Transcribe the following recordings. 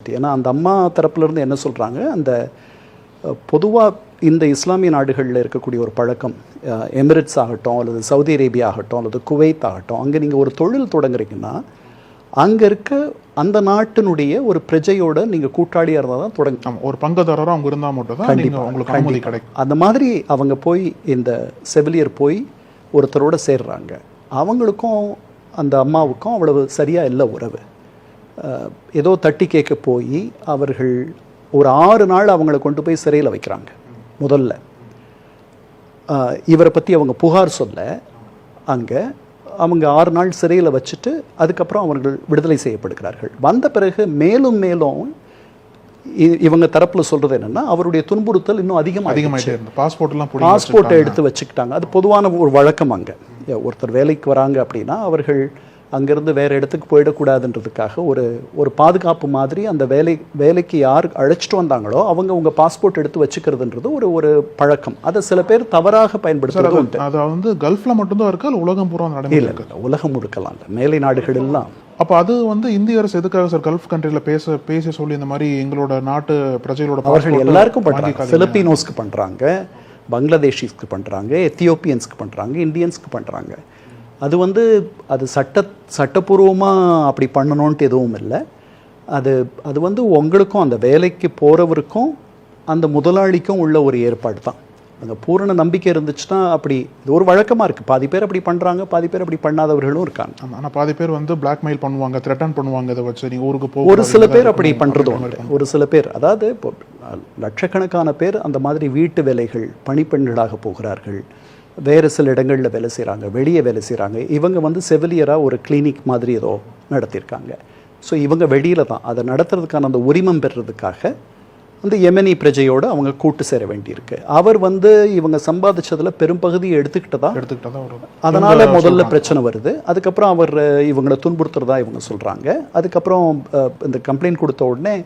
ஏன்னா அந்த அம்மா தரப்புலேருந்து என்ன சொல்கிறாங்க, அந்த பொதுவாக இந்த இஸ்லாமிய நாடுகளில் இருக்கக்கூடிய ஒரு பழக்கம், எமிரேட்ஸ் ஆகட்டும் அல்லது சவுதி அரேபியா ஆகட்டும் அல்லது குவைத் ஆகட்டும், அங்கே நீங்கள் ஒரு தொழில் தொடங்குறீங்கன்னா அங்கே இருக்க அந்த நாட்டினுடைய ஒரு பிரஜையோட நீங்கள் கூட்டாளியாக இருந்தால் தான் தொடங்க, ஒரு பங்குதாரராக அவங்க இருந்தால் மட்டும் தான் உங்களுக்கு அனுமதி கிடைக்கும். அந்த மாதிரி அவங்க போய் இந்த செவிலியர் போய் ஒருத்தரோட சேர்றாங்க. அவங்களுக்கும் அந்த அம்மாவுக்கும் அவ்வளவு சரியாக இல்லை உறவு. ஏதோ தட்டி கேட்க போய் அவர்கள் ஒரு 6 நாள் அவங்கள கொண்டு போய் சிறையில் வைக்கிறாங்க. முதல்ல இவரை பற்றி அவங்க புகார் சொல்ல அங்கே அவங்க 6 நாள் சிறையில் வச்சுட்டு அதுக்கப்புறம் அவர்கள் விடுதலை செய்யப்படுகிறார்கள். வந்த பிறகு மேலும் மேலும் இவங்க தரப்பில் சொல்கிறது என்னென்னா, அவருடைய துன்புறுத்தல் இன்னும் அதிகமாகிட்டே பாஸ்போர்ட்டை எடுத்து வச்சுக்கிட்டாங்க. அது பொதுவான ஒரு வழக்கம். அங்கே ஒருத்தர் வேலைக்கு வராங்க அப்படின்னா அவர்கள் அங்கேருந்து வேறு இடத்துக்கு போயிடக்கூடாதுன்றதுக்காக ஒரு பாதுகாப்பு மாதிரி அந்த வேலைக்கு யார் அழைச்சிட்டு வந்தாங்களோ அவங்க உங்கள் பாஸ்போர்ட் எடுத்து வச்சுக்கிறதுன்றது ஒரு பழக்கம். அதை சில பேர் தவறாக பயன்படுத்துறது. அது வந்து கல்ஃபில் மட்டும்தான் இருக்கா, உலகம் பூரா இல்லை, உலகம் முழுக்கலாம் இல்லை, மேலை நாடுகள் எல்லாம். அப்போ அது வந்து இந்திய அரசு எதுக்காக சார் கல்ஃப் கண்ட்ரியில் பேச சொல்லி இந்த மாதிரி எங்களோட நாட்டு பிரஜைகளோட அவர்கள் எல்லாருக்கும் பண்ணுறாங்க. பிலிப்பீனோஸ்க்கு பண்ணுறாங்க, பங்களாதேஷிஸ்க்கு பண்ணுறாங்க, எத்தியோப்பியன்ஸ்க்கு பண்ணுறாங்க, இந்தியன்ஸ்க்கு பண்ணுறாங்க. அது சட்டப்பூர்வமாக அப்படி பண்ணணுன்ட்டு எதுவும் இல்லை. அது உங்களுக்கும் அந்த வேலைக்கு போகிறவருக்கும் அந்த முதலாளிக்கும் உள்ள ஒரு ஏற்பாடு தான். அந்த பூரண நம்பிக்கை இருந்துச்சுன்னா அப்படி இது ஒரு வழக்கமாக இருக்குது. பாதி பேர் அப்படி பண்ணுறாங்க, பாதி பேர் அப்படி பண்ணாதவர்களும் இருக்காங்க. ஆனால் பாதி பேர் பிளாக்மெயில் பண்ணுவாங்க, த்ரெட்டன் பண்ணுவாங்க. இதை வச்சு நீங்கள் ஊருக்கு ஒரு சில பேர் அப்படி பண்ணுறதும் உண்டு. ஒரு சில பேர், அதாவது இப்போ லட்சக்கணக்கான பேர் அந்த மாதிரி வீட்டு வேலைகள் பணிப்பெண்களாக போகிறார்கள், வேறு சில இடங்களில் வேலை செய்கிறாங்க, வெளியே வேலை செய்கிறாங்க. இவங்க செவிலியராக ஒரு கிளினிக் மாதிரி ஏதோ நடத்தியிருக்காங்க. ஸோ இவங்க வெளியில் தான் அதை நடத்துறதுக்கான அந்த உரிமம் பெறுறதுக்காக அந்த யெமெனி பிரஜையோடு அவங்க கூட்டு சேர வேண்டியிருக்கு. அவர் இவங்க சம்பாதிச்சதில் பெரும்பகுதியை எடுத்துக்கிட்டதா அதனால் முதல்ல பிரச்சனை வருது. அதுக்கப்புறம் அவர் இவங்களை துன்புறுத்துறதா இவங்க சொல்கிறாங்க. அதுக்கப்புறம் இந்த கம்ப்ளைண்ட் கொடுத்த உடனே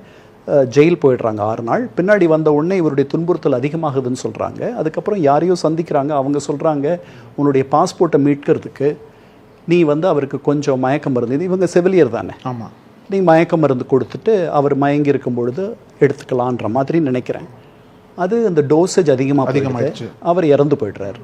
ஜெயில் போயிடுறாங்க 6 நாள். பின்னாடி வந்த உடனே இவருடைய துன்புறுத்தல் அதிகமாகுதுன்னு சொல்கிறாங்க. அதுக்கப்புறம் யாரையோ சந்திக்கிறாங்க. அவங்க சொல்கிறாங்க, உன்னுடைய பாஸ்போர்ட்டை மீட்கிறதுக்கு நீ அவருக்கு கொஞ்சம் மயக்க மருந்து, இவங்க செவிலியர் தானே, ஆமாம், நீ மயக்க மருந்து கொடுத்துட்டு அவர் மயங்கி இருக்கும் பொழுது எடுத்துக்கலான்ற மாதிரி நினைக்கிறேன். அது அந்த டோசேஜ் அதிகமாகிடுச்சு, அவர் இறந்து போய்ட்றாரு.